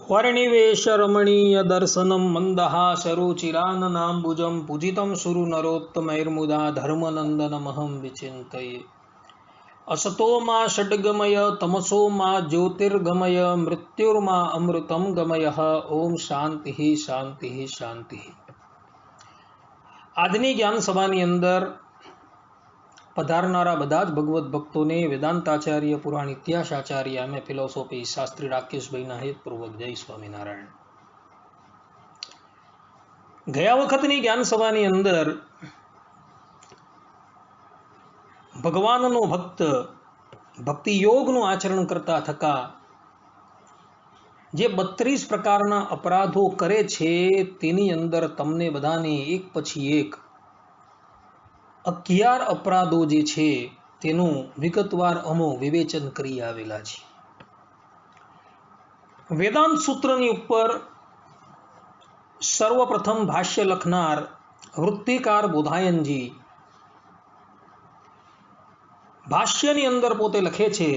वर्णिवेश रमणीय दर्शनम मंदहासरुचिराननाम्बुजं पूजितं सुरु नरोत्तमैर्मुदा धर्मनन्दनमहं विचिन्तये। असतो मा षड्गमय तमसो मा ज्योतिर्गमय मृत्युर्मा अमृतं गमयः। ओम शांति शांति शांति। આજની જ્ઞાન સભાની અંદર પધારનારા બધા જ ભગવત ભક્તોને વેદાંતાચાર્ય પુરાણ ઇતિહાસ આચાર્ય અમે ફિલોસોફી શાસ્ત્રી રાકેશભાઈના હેતપૂર્વક જય સ્વામિનારાયણ। ગયા વખતની જ્ઞાન સભાની અંદર ભગવાનનો ભક્ત ભક્તિ યોગનું આચરણ કરતા થકા જે 32 પ્રકારના અપરાધો કરે છે તેની અંદર તમને બધાને એક પછી એક 11 અપરાધો જે છે તેનું વિગતવાર અમો વિવેચન કરી આવેલા છે। વેદાંત સૂત્રની ઉપર સર્વપ્રથમ ભાષ્ય લખનાર વૃત્તિકાર બોધાયનજી ભાષ્યની અંદર પોતે લખે છે,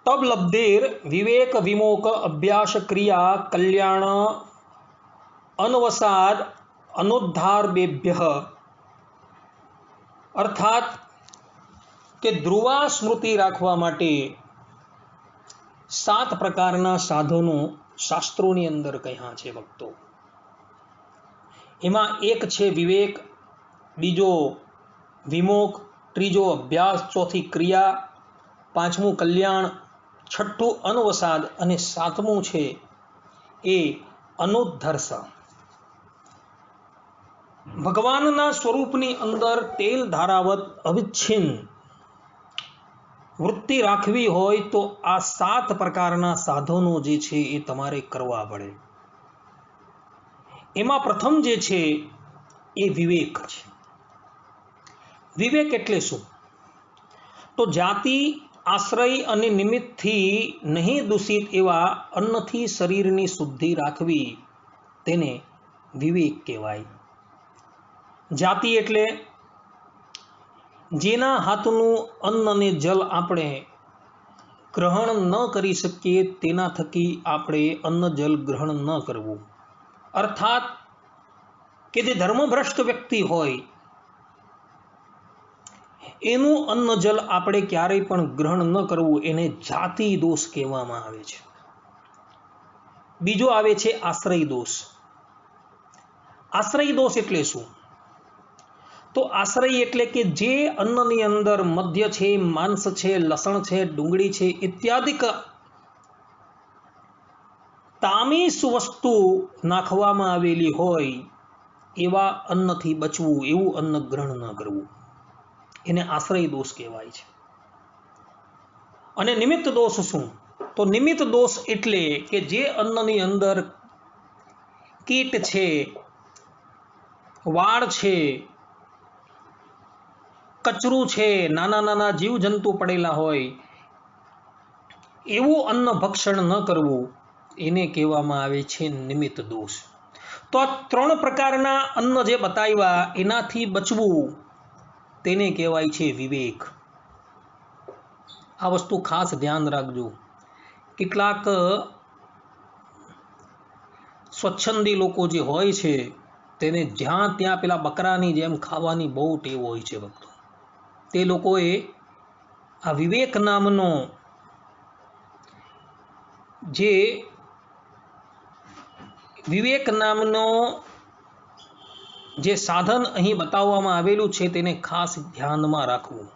तब लब्धेर विवेक विमोक अभ्यास क्रिया कल्याण अनवसाद अनुद्धार बेभ्यः, अर्थात के ध्रुवा स्मृति राखवा माटे 7 प्रकारना साधनों शास्त्रोनी अंदर कह्या छे भक्तो। एमां एक छे विवेक, बीजो विमोक, त्रीजो अभ्यास, चौथी क्रिया, पांचमू कल्याण, छठ्ठू अनवसाद અને સાતમું છે એ અનુદ્ધર્ષ। ભગવાનના સ્વરૂપની અંદર તેલ ધારાવત અવિચ્છિન્ન વૃત્તિ રાખવી હોય તો આ 7 પ્રકારના સાધનો જે છે એ તમારે કરવા પડે। એમાં પ્રથમ જે છે એ વિવેક છે। વિવેક એટલે શું? તો જાતિ આશ્રય અને નિમિત્તથી નહીં દૂષિત એવા અન્નથી શરીરની શુદ્ધિ રાખવી તેને વિવેક કહેવાય। જાતિ એટલે જેના હાથનું અન્ન અને જલ આપણે ગ્રહણ ન કરી શકીએ તેના થકી આપણે અન્ન જલ ગ્રહણ ન કરવું। અર્થાત કે જે ધર્મભ્રષ્ટ વ્યક્તિ હોય એનું અન્ન જલ આપણે ક્યારેય પણ ગ્રહણ ન કરવું એને જાતિ દોષ કહેવામાં આવે છે। બીજો આવે છે આશ્રય દોષ। આશ્રય દોષ એટલે શું? તો આશ્રય એટલે કે જે અન્નની અંદર મધ્ય છે, માંસ છે, લસણ છે, ડુંગળી છે ઇત્યાદિક તામીસ વસ્તુ નાખવામાં આવેલી હોય એવા અન્નથી બચવું, એવું અન્ન ગ્રહણ ન કરવું, એને આશ્રય દોષ કહેવાય છે। અને નિમિત્ત દોષ શું? તો નિમિત્ત દોષ એટલે કે જે અન્નની અંદર કીટ છે, વાળ છે, કચરું છે, નાના નાના જીવજંતુ પડેલા હોય એવું અન્ન ભક્ષણ ન કરવું એને કહેવામાં આવે છે નિમિત્ત દોષ। તો આ 3 પ્રકારના અન્ન જે બતાવ્યા એનાથી બચવું તેને કહેવાય છે વિવેક। આ વસ્તુ ખાસ ધ્યાન રાખજો। કેટલાક સ્વચ્છંદી લોકો જે હોય છે તેને જ્યાં ત્યાં પેલા બકરાની જેમ ખાવાની બહુ ટેવ હોય છે ભક્તો। તે લોકોએ આ વિવેક નામનો જે સાધન અહીં બતાવવામાં આવેલું છે તેને ખાસ ધ્યાનમાં રાખવું।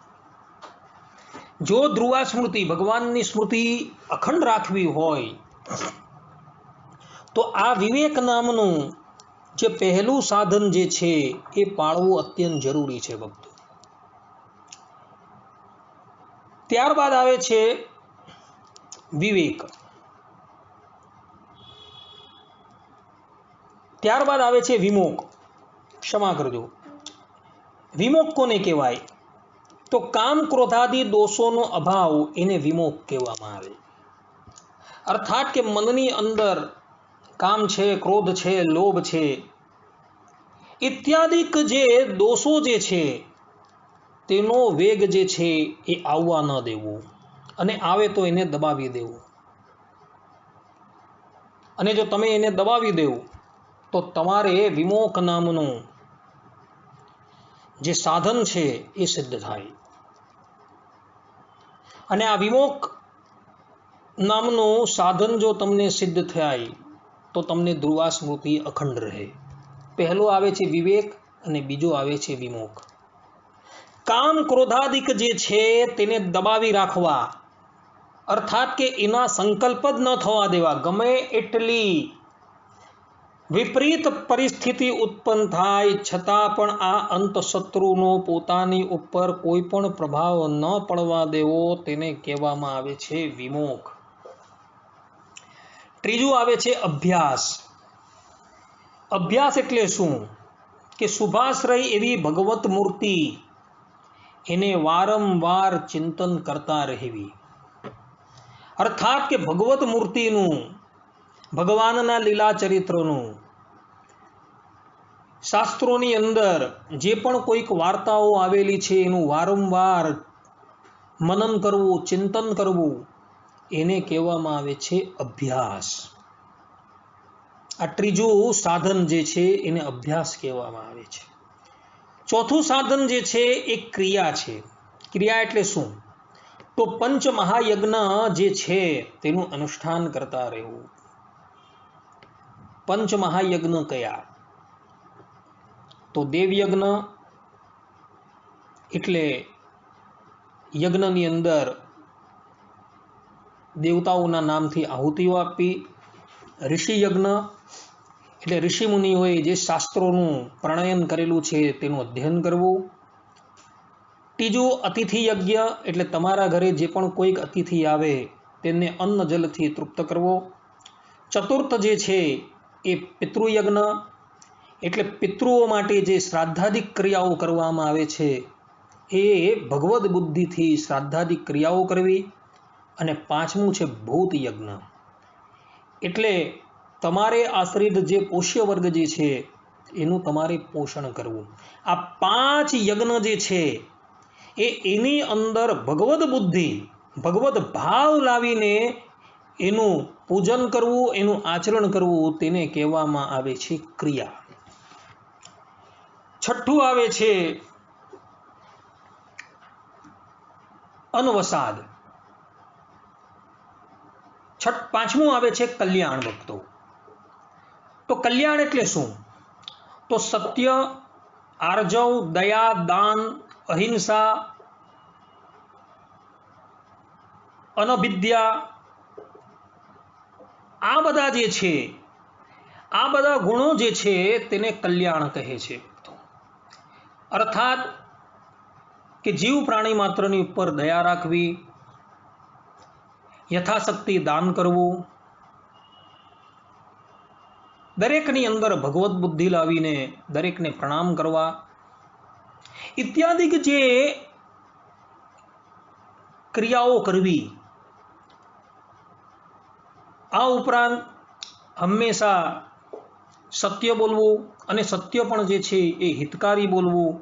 જો ધ્રુવા સ્મૃતિ ભગવાનની સ્મૃતિ અખંડ રાખવી હોય તો આ વિવેક નામનું જે પહેલું સાધન જે છે એ પાળવું અત્યંત જરૂરી છે ભક્તો। ત્યારબાદ આવે છે વિવેક, ત્યારબાદ આવે છે વિમોક। क्षमा करजो, विमोक कोने कहेवाय? तो काम क्रोधादि दोषों अभाव एने विमोक कहेवामां आवे। अर्थात के मननी अंदर काम छे, क्रोध छे, लोभ छे इत्यादि जे दोषो जे छे तेनो वेग जे छे ए आववा न देवो અને આવે તો એને દબાવી દેવું। અને જો તમે એને દબાવી દેવ તો તમારે વિમોક નામનું જે સાધન છે એ સિદ્ધ થાય. અને આ વિમોક નામનું સાધન જો તમને સિદ્ધ થાય તો તમને ધ્રુવા સ્મૃતિ અખંડ રહે. પહેલો આવે છે વિવેક અને બીજો આવે છે વિમોક. કામ ક્રોધાદિક જે છે તેને દબાવી રાખવા, અર્થાત કે એના સંકલ્પ જ ન થવા દેવા. ગમે એટલી વિપરીત પરિસ્થિતિ ઉત્પન્ન થાય છતાં પણ આ અંતશત્રુનો પોતાની ઉપર કોઈ પણ પ્રભાવ ન પડવા દેવો, તેને કહેવામાં આવે છે વિમોક. ત્રીજું આવે છે અભ્યાસ. અભ્યાસ એટલે શું? કે શુભાશ્રય એવી ભગવત મૂર્તિ એને વારંવાર ચિંતન કરતા રહેવી. અર્થાત કે ભગવત મૂર્તિનું, ભગવાનના લીલા ચરિત્રનું, શાસ્ત્રોની અંદર જે પણ કોઈક વાર્તાઓ આવેલી છે એનું વારંવાર મનન કરવું, ચિંતન કરવું, એને કહેવામાં આવે છે અભ્યાસ. આ ત્રીજું સાધન જે છે એને અભ્યાસ કહેવામાં આવે છે. ચોથું સાધન જે છે એ ક્રિયા છે. ક્રિયા એટલે શું? તો પંચ મહાયજ્ઞ જે છે તેનું અનુષ્ઠાન કરતા રહેવું. પંચ મહાયજ્ઞ કયા? તો દેવયજ્ઞ એટલે યજ્ઞની અંદર દેવતાઓના નામથી આહુતિઓ આપવી. ઋષિ યજ્ઞ એટલે ઋષિ મુનિઓએ જે શાસ્ત્રોનું પ્રણયન કરેલું છે તેનું અધ્યયન કરવું. ત્રીજું અતિથિ યજ્ઞ એટલે તમારા ઘરે જે પણ કોઈક અતિથિ આવે તેને અન્ન જલથી તૃપ્ત કરવો. ચતુર્થ જે છે એ પિતૃયજ્ઞ એટલે પિતૃઓ માટે જે શ્રાદ્ધાદિક ક્રિયાઓ કરવામાં આવે છે એ ભગવદ બુદ્ધિથી શ્રાદ્ધાદિક ક્રિયાઓ કરવી. અને પાંચમું છે ભૂત યજ્ઞ એટલે તમારે આશ્રિત જે પોષ્ય વર્ગ જે છે એનું તમારે પોષણ કરવું. આ પાંચ યજ્ઞ જે છે એ એની અંદર ભગવદ બુદ્ધિ, ભગવદ ભાવ લાવીને એનું પૂજન કરવું, એનું આચરણ કરવું, તેને કહેવામાં આવે છે ક્રિયા. છઠ્ઠું આવે છે અનવસાદ. પાંચમું આવે છે કલ્યાણ ભક્તો. તો કલ્યાણ એટલે શું? તો સત્ય, આર્જવ, દયા, દાન, અહિંસા, અનભિદ્યા, આ બધા જે છે, આ બધા ગુણો જે છે તેને કલ્યાણ કહે છે. અર્થાત કે જીવ પ્રાણી માત્રની ઉપર દયા રાખવી, યથાશક્તિ દાન કરવું, દરેકની અંદર ભગવત બુદ્ધિ લાવીને દરેકને પ્રણામ કરવા, ઇત્યાદિ જે ક્રિયાઓ કરવી. આ ઉપરાંત હંમેશા સત્ય બોલવું અને સત્ય પણ જે છે એ હિતકારી બોલવું,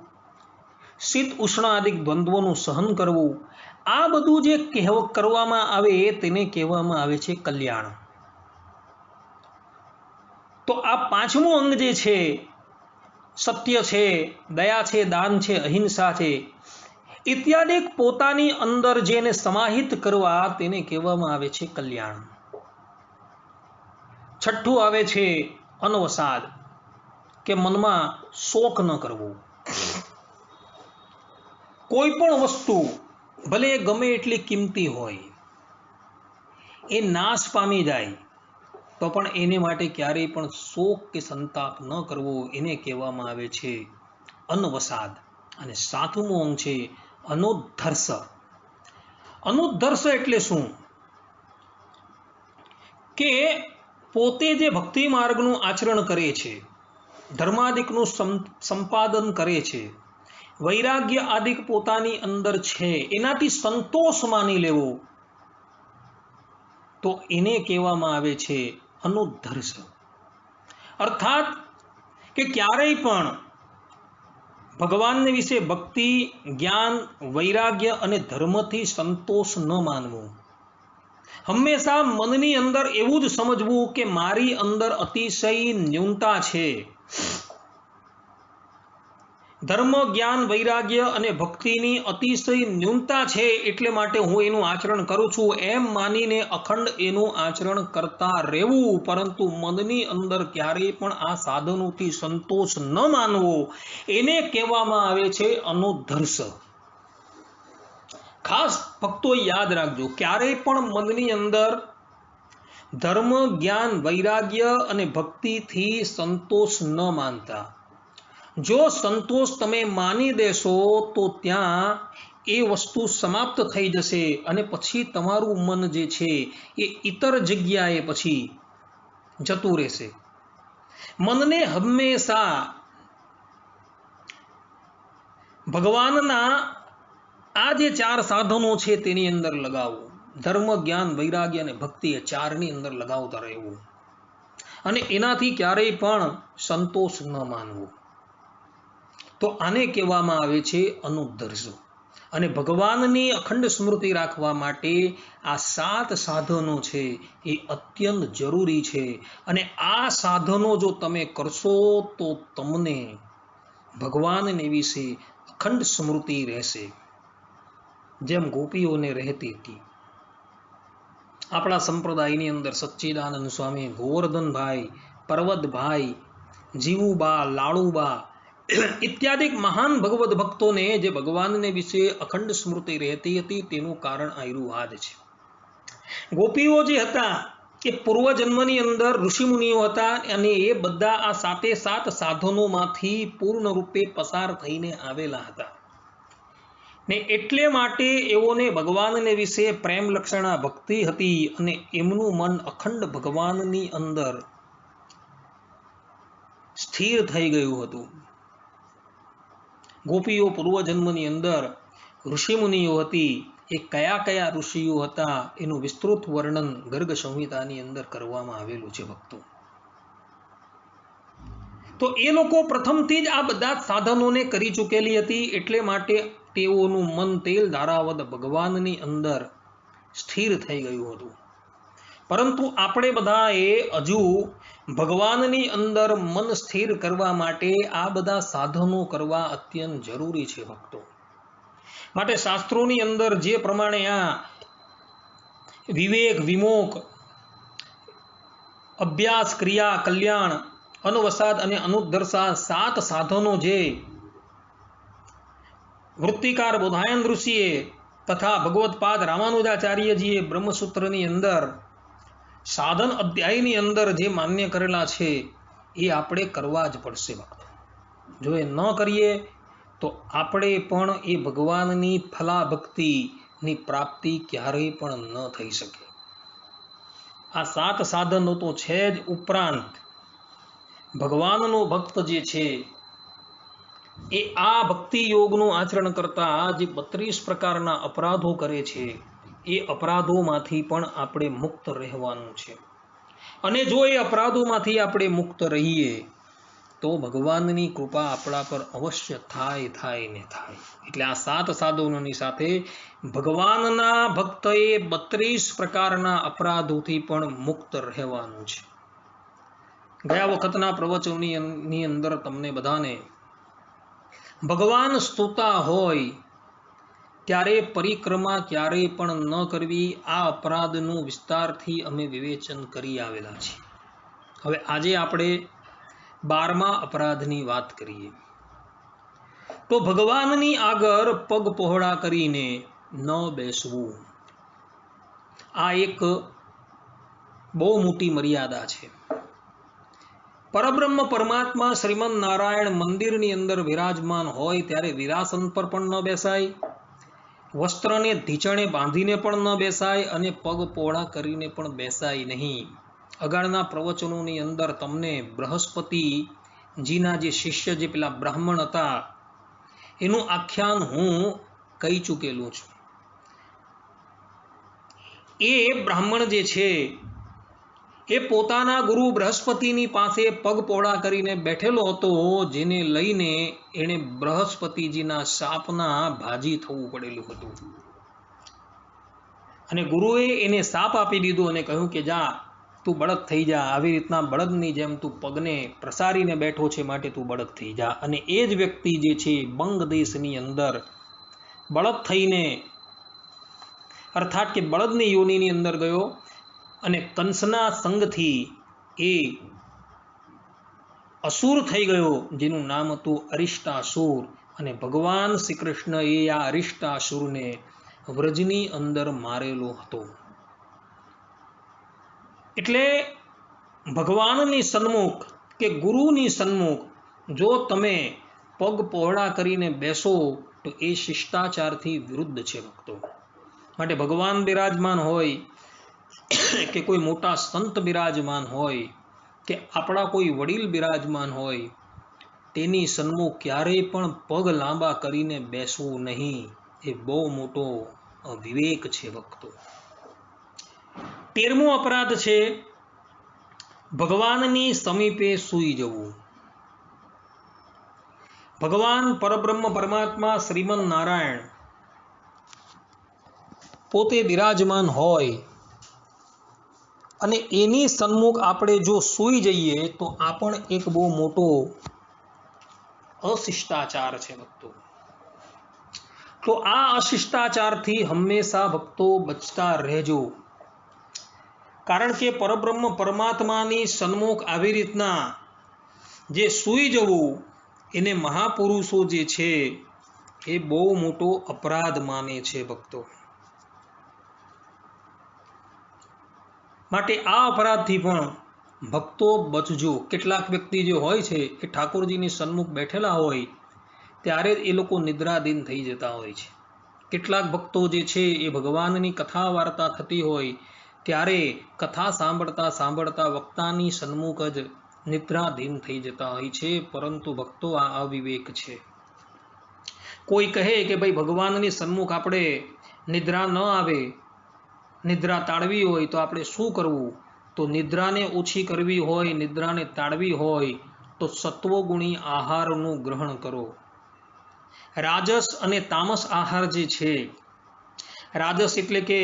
શીત ઉષ્ણ આદિ દ્વંદ્વોનું સહન કરવું. આ બધું જે કરવામાં આવે તેને કહેવામાં આવે છે કલ્યાણ. તો આ પાંચમું અંગ જે છે, સત્ય છે, દયા છે, દાન છે, અહિંસા છે, ઇત્યાદિ પોતાની અંદર જેને સમાહિત કરવા તેને કહેવામાં આવે છે કલ્યાણ. છઠ્ઠું આવે છે અનવસાદ કે મનમાં શોક ન કરવો. કોઈ પણ વસ્તુ ભલે ગમે એટલી કિંમતી હોય, એ નાશ પામી જાય તો પણ એને માટે ક્યારેય પણ શોક કે સંતાપ ન કરવો, એને કહેવામાં આવે છે અનવસાદ. અને સાતમું અંગ છે અનોદ્ધર્ષ. અનોદ્ધર્ષ એટલે શું? કે પોતે જે ભક્તિ માર્ગનું આચરણ કરે છે, ધર્માદિકનું સંપાદન કરે છે, વૈરાગ્ય આદિક પોતાની અંદર છે, એનાથી સંતોષ માની લેવો, તો એને કહેવામાં આવે છે અનુદ્ધર્ષ. અર્થાત કે ક્યારેય પણ ભગવાનને વિશે ભક્તિ, જ્ઞાન, વૈરાગ્ય અને ધર્મથી સંતોષ ન માનવો. હંમેશા મનની અંદર એવું જ સમજવું કે મારી અંદર અતિશય ન્યૂનતા છે. ધર્મ, જ્ઞાન, વૈરાગ્ય અને ભક્તિની અતિશય ન્યૂનતા છે, એટલે માટે હું એનું આચરણ કરું છું એમ માનીને અખંડ એનું આચરણ કરતા રહેવું. પરંતુ મનની અંદર ક્યારેય પણ આ સાધનોથી સંતોષ ન માનવો, એને કહેવામાં આવે છે અનુધર્ષ. ખાસ ભક્તો યાદ રાખજો, ક્યારેય પણ મનની અંદર ધર્મ, જ્ઞાન, વૈરાગ્ય અને ભક્તિથી સંતોષ ન માનતા. જો સંતોષ તમે માની દેશો તો ત્યાં એ વસ્તુ સમાપ્ત થઈ જશે અને પછી તમારું મન જે છે એ ઇતર જગ્યાએ પછી જતું રહેશે. મનને હંમેશા ભગવાનના આ જે 4 સાધનો છે તેની અંદર લગાવવું. ધર્મ, જ્ઞાન, વૈરાગ્ય અને ભક્તિ, એ 4ની અંદર લગાવતા રહેવું અને એનાથી ક્યારેય પણ સંતોષ ન માનવો. તો આને કહેવામાં આવે છે અનુધર્ષ. અને ભગવાનની અખંડ સ્મૃતિ રાખવા માટે આ 7 સાધનો છે એ અત્યંત જરૂરી છે. અને આ સાધનો જો તમે કરશો તો તમને ભગવાનને વિશે અખંડ સ્મૃતિ રહેશે, જેમ ગોપીઓને રહેતી હતી. આપણા સંપ્રદાયની અંદર સચ્ચિદાનંદ સ્વામી, ગોવર્ધનભાઈ, પર્વતભાઈ, જીવુબા, લાડુબા ઇત્યાદિ મહાન ભગવદ ભક્તોને જે ભગવાનને વિશે અખંડ સ્મૃતિ રહેતી હતી, તેનું કારણ આયરું આ જ છે. ગોપીઓ જે હતા એ પૂર્વજન્મની અંદર ઋષિમુનિઓ હતા અને એ બધા આ 7 સાધનોમાંથી પૂર્ણ રૂપે પસાર થઈને આવેલા હતા ને એટલે માટે એઓને ભગવાનને વિશે પ્રેમ લક્ષણા ભક્તિ હતી અને એમનું મન અખંડ ભગવાનની અંદર સ્થિર થઈ ગયું હતું. ગોપીઓ પૂર્વજન્મની અંદર ઋષિમુનિઓ હતી. એ કયા કયા ઋષિઓ હતા એનું વિસ્તૃત વર્ણન ગર્ગ સંહિતાની અંદર કરવામાં આવેલું છે ભક્તો. તો એ લોકો પ્રથમથી જ આ બધા સાધનોને કરી ચૂકેલી હતી, એટલે માટે તેઓનું મન તેલ ધારાવદ ભગવાનની અંદર સ્થિર થઈ ગયું હતું. પરંતુ આપણે બધાએ હજુ ભગવાનની અંદર મન સ્થિર કરવા માટે આ બધા સાધનો કરવા અત્યંત જરૂરી છે ભક્તો. માટે શાસ્ત્રોની અંદર જે પ્રમાણે આ વિવેક, વિમોક, અભ્યાસ, ક્રિયા, કલ્યાણ, અનવસાદ અને અનુધર્ષા 7 સાધનો જે વૃત્તિકાર બોધાયન ઋષિએ તથા ભગવત્પાદ રામાનુજાચાર્યજીએ બ્રહ્મસૂત્રની અંદર સાધન અધ્યાયની અંદર જે માન્ય કરેલા છે એ આપણે કરવા જ પડશે ભક્તો. જો એ ન કરીએ તો આપણે પણ એ ભગવાનની ફલાભક્તિની પ્રાપ્તિ ક્યારેય પણ ન થઈ શકે. આ 7 સાધનો તો છે જ, ઉપરાંત ભગવાનનો ભક્ત જે છે એ આ ભક્તિ યોગનું આચરણ કરતા જે 32 પ્રકારના અપરાધો કરે છે એ અપરાધોમાંથી પણ આપણે મુક્ત રહેવાનું છે. અને જો એ અપરાધોમાંથી આપણે મુક્ત રહીએ તો ભગવાનની કૃપા આપણા પર અવશ્ય થાય ને થાય. એટલે આ 7 સાધનોની સાથે ભગવાનના ભક્તએ 32 પ્રકારના અપરાધોથી પણ મુક્ત રહેવાનું છે. ગયા વખતના પ્રવચનની અંદર તમને બધાને ભગવાન સ્તુતા હોય ત્યારે પરિક્રમા ક્યારેય પણ ન કરવી, આ અપરાધનું વિસ્તારથી અમે વિવેચન કરી આવેલા છીએ. હવે આજે આપણે 12મા અપરાધની વાત કરીએ. તો ભગવાનની આગળ પગ પહોળા કરીને ન બેસવું, આ એક બહુ મોટી મર્યાદા છે. પરબ્રહ્મ પરમાત્મા શ્રીમદ નારાયણ મંદિરની અંદર વિરાજમાન હોય ત્યારે વિરાસન પર પણ ન બેસાય, વસ્ત્રને ઢીંચણે બાંધીને પણ ન બેસાય અને પગ પહોળા કરીને પણ બેસાય નહીં. આગળના પ્રવચનોની અંદર તમને બૃહસ્પતિજીના જે શિષ્ય જે પેલા બ્રાહ્મણ હતા એનું આખ્યાન હું કહી ચૂકેલું છું. એ બ્રાહ્મણ જે છે એ પોતાના ગુરુ બૃહસ્પતિની પાસે પગ પહોળા કરીને બેઠેલો હતો, જેને લઈને એણે બૃહસ્પતિજીના શાપના ભાજી થવું પડેલું હતું. અને ગુરુએ એને શાપ આપી દીધો અને કહ્યું કે જા તું બળદ થઈ જા, આવી રીતના બળદની જેમ તું પગને પ્રસારીને બેઠો છે માટે તું બળદ થઈ જા. અને એ જ વ્યક્તિ જે છે બંગ દેશની અંદર બળદ થઈને અર્થાત કે બળદની યોનિની અંદર ગયો અને કંસના સંગથી એ અસુર થઈ ગયો જેનું નામ હતું અરિષ્ટાસુર. અને ભગવાન શ્રી કૃષ્ણએ આ અરિષ્ટાસુરને વ્રજની અંદર મારેલો હતો. એટલે ભગવાનની સન્મુખ કે ગુરુની સન્મુખ જો તમે પગ પહોળા કરીને બેસો તો એ શિષ્ટાચારથી વિરુદ્ધ છે ભક્તો. માટે ભગવાન બિરાજમાન હોય કે કોઈ મોટા સંત બિરાજમાન હોય કે આપણા કોઈ વડીલ બિરાજમાન હોય તેની સન્મુખ ક્યારેય પણ પગ લાંબા કરીને બેસવું નહીં. એ બહુ મોટો વિવેક છે ભક્તો. 13મો અપરાધ છે ભગવાનની સમીપે સૂઈ જવું. ભગવાન પરબ્રહ્મ પરમાત્મા શ્રીમન નારાયણ પોતે બિરાજમાન હોય અને એની સન્મુખ આપણે જો સૂઈ જઈએ તો આ પણ એક બહુ મોટો અશિષ્ટાચાર છે ભક્તો. તો આ અશિષ્ટાચારથી હંમેશા ભક્તો બચતા રહેજો. કારણ કે પરબ્રહ્મ પરમાત્માની સન્મુખ આવી રીતના જે સૂઈ જવું એને મહાપુરુષો જે છે એ બહુ મોટો અપરાધ માને છે ભક્તો. માટે આ અપરાધથી પણ ભક્તો બચજો. કેટલાક વ્યક્તિ જે હોય છે એ ઠાકોરજીની સન્મુખ બેઠેલા હોય ત્યારે એ લોકો નિદ્રાધીન થઈ જતા હોય છે. કેટલાક ભક્તો જે છે એ ભગવાનની કથા વાર્તા થતી હોય ત્યારે કથા સાંભળતા સાંભળતા વક્તાની સન્મુખ જ નિદ્રાધીન થઈ જતા હોય છે. પરંતુ ભક્તો આ અવિવેક છે. કોઈ કહે કે ભાઈ ભગવાનની સન્મુખ આપણે નિદ્રા ન આવે, નિદ્રા તાળવી હોય તો આપણે શું કરવું? તો નિદ્રાને ઓછી કરવી હોય, નિદ્રાને તાળવી હોય તો સત્વગુણી આહારનું ગ્રહણ કરો. રાજસ અને તામસ આહાર જે છે, રાજસ એટલે કે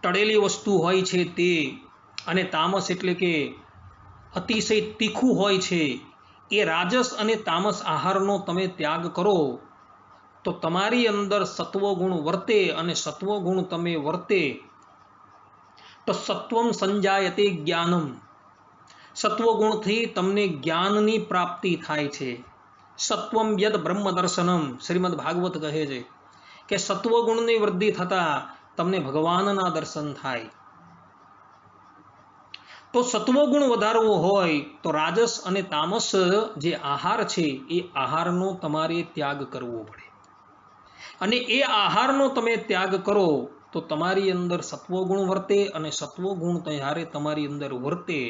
તળેલી વસ્તુ હોય છે તે, અને તામસ એટલે કે અતિશય તીખું હોય છે, એ રાજસ અને તામસ આહારનો તમે ત્યાગ કરો તો તમારી અંદર સત્વગુણ વર્તે. અને સત્વગુણ તમે વર્તે તો સત્વમ સંજાયતે જ્ઞાનમ. સત્વગુણથી તમને જ્ઞાનની પ્રાપ્તિ થાય છે. સત્વમ યદ બ્રહ્મ દર્શનમ, શ્રીમદ ભાગવત કહે છે કે સત્વગુણની વૃદ્ધિ થતા તમને ભગવાનના દર્શન થાય. તો સત્વગુણ વધારવો હોય તો રાજસ અને તામસ જે આહાર છે એ આહારનો તમારે ત્યાગ કરવો પડે. અને એ આહારનો તમે ત્યાગ કરો તો તમારી અંદર સત્વગુણ વર્તે. અને સત્વગુણ જ્યારે તમારી અંદર વર્તે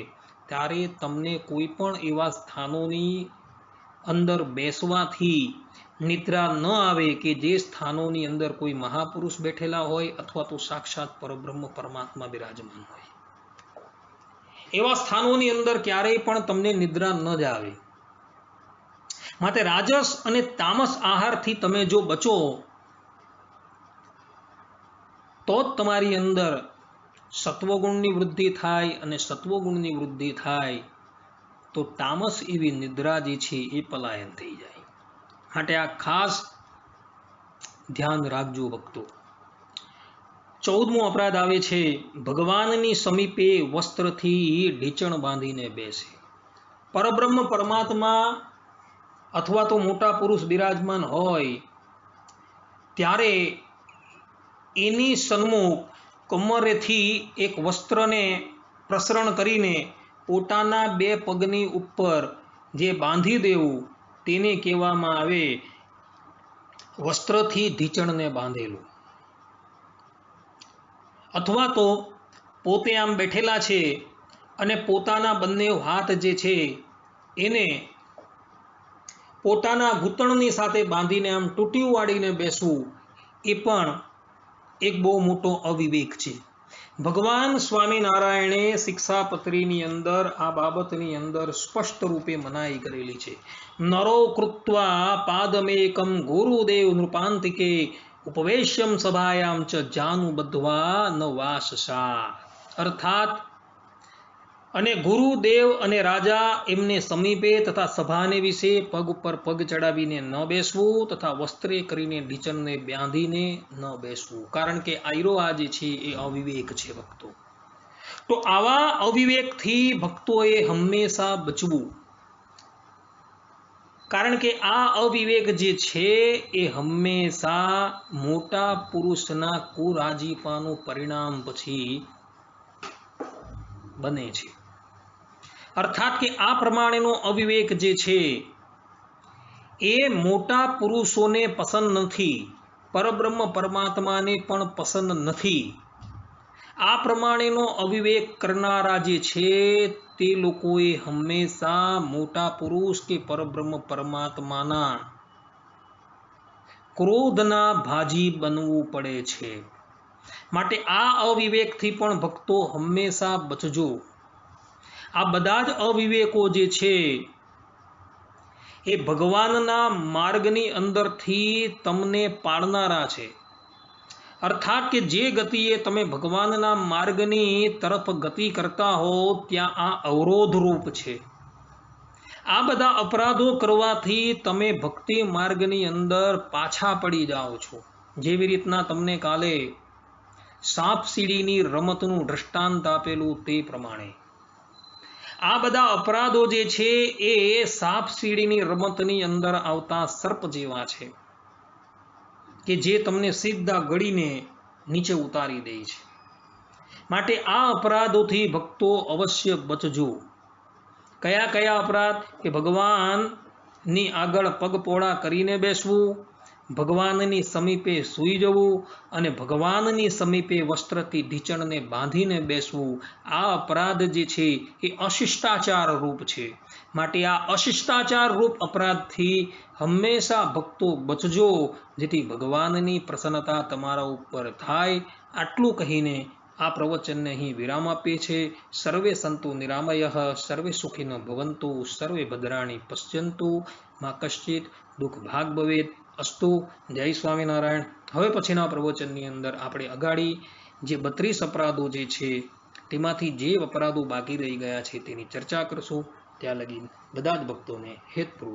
ત્યારે તમને કોઈ પણ એવા સ્થાનોની અંદર બેસવાથી નિદ્રા ન આવે કે જે સ્થાનોની અંદર કોઈ મહાપુરુષ બેઠેલા હોય અથવા તો સાક્ષાત પરબ્રહ્મ પરમાત્મા બિરાજમાન હોય. એવા સ્થાનોની અંદર ક્યારેય પણ તમને નિદ્રા ન જ આવે. માટે રાજસ અને તામસ આહારથી તમે જો બચો તો જ તમારી અંદર સત્વગુણની વૃદ્ધિ થાય. અને સત્વગુણની વૃદ્ધિ થાય તો તામસ એવી નિદ્રા જે છે એ પલાયન થઈ જાય. માટે આ ખાસ ધ્યાન રાખજો ભક્તો. 14મો અપરાધ આવે છે ભગવાનની સમીપે વસ્ત્રથી ઢીચણ બાંધીને બેસે. પરબ્રહ્મ પરમાત્મા અથવા તો મોટા પુરુષ બિરાજમાન હોય ત્યારે એની સન્મુખ કમરેથી એક વસ્ત્રને પ્રસરણ કરીને પોતાના 2 પગની ઉપર જે બાંધી દેવું તેને કહેવામાં આવે વસ્ત્રથી ઢીચણને બાંધેલું. અથવા તો પોતે આમ બેઠેલા છે અને પોતાના બંને હાથ જે છે એને પોતાના ઘૂંટણની સાથે બાંધીને આમ તૂટી વાળીને બેસવું એ પણ એક બહુ મોટો અવિવેક છે. ભગવાન સ્વામિનારાયણે શિક્ષાપત્રીની અંદર આ બાબતની અંદર સ્પષ્ટ રૂપે મનાઈ કરેલી છે. નરો કૃત્વા પાદમેકમ ગુરુદેવ નૃપાંતિકે ઉપવેશ્યમ સભાયામ ચ જાનુ બધ્વા ન વાસસા. અર્થાત અને ગુરુદેવ અને રાજા એમને સમીપે તથા સભાને વિશે પગ ઉપર પગ ચડાવીને ન બેસવું તથા વસ્ત્રે કરીને ઢીચણને બાંધીને ન બેસવું. કારણ કે આયરો આ જે છે એ અવિવેક છે ભક્તો. તો આવા અવિવેકથી ભક્તોએ હંમેશા બચવું. કારણ કે આ અવિવેક જે છે એ હંમેશા મોટા પુરુષના કુરાજીપાનું પરિણામ પછી બને છે. અર્થાત કે આ પ્રમાણેનો અવિવેક જે છે એ મોટા પુરુષોને પસંદ નથી, પરબ્રહ્મ પરમાત્માને પણ પસંદ નથી. આ પ્રમાણેનો અવિવેક કરનારા જે છે તે લોકોએ હંમેશા મોટા પુરુષ કે પરબ્રહ્મ પરમાત્માના ક્રોધના ભાજી બનવું પડે છે. માટે આ અવિવેકથી પણ ભક્તો હંમેશા બચજો. આ બધા જ અવિવેકો જે છે એ ભગવાનના માર્ગની અંદરથી તમને પાડનારા છે. અર્થાત કે જે ગતિએ તમે ભગવાનના માર્ગની તરફ ગતિ કરતા હો ત્યાં આ અવરોધરૂપ છે. આ બધા અપરાધો કરવાથી તમે ભક્તિ માર્ગની અંદર પાછા પડી જાઓ છો. જેવી રીતના તમને કાલે સાપ સીડીની રમતનું દ્રષ્ટાંત આપેલું તે પ્રમાણે આ બધા અપરાધો જે છે એ સાપ સીડીની રમતની અંદર આવતા સર્પ જેવા છે કે જે તમને સીધા ગળીને નીચે ઉતારી દે છે. માટે આ અપરાધોથી ભક્તો અવશ્ય બચજો. કયા કયા અપરાધ? કે ભગવાનની આગળ પગ પોળા કરીને બેસવું, ભગવાનની સમીપે સૂઈ જવું અને ભગવાનની સમીપે વસ્ત્રથી ઢીચણને બાંધીને બેસવું. આ અપરાધ જે છે એ અશિષ્ટાચાર રૂપ છે. માટે આ અશિષ્ટાચાર રૂપ અપરાધથી હંમેશા ભક્તો બચજો, જેથી ભગવાનની પ્રસન્નતા તમારા ઉપર થાય. આટલું કહીને આ પ્રવચનને અહીં વિરામ આપીએ છે. સર્વે સંતુ નિરામયઃ, સર્વે સુખિનો ભવંતુ, સર્વે ભદ્રાણી પશ્યંતુ, મા કશ્ચિત દુઃખ ભાગ ભવેત. અસ્તુ. જય સ્વામિનારાયણ. હવે પછીના પ્રવચનની અંદર આપણે અગાડી જે 32 અપરાધો જે છે તેમાંથી જે અપરાધો બાકી રહી ગયા છે તેની ચર્ચા કરશું. ત્યાં લગી બધા જ ભક્તોને હેતપૂર્વક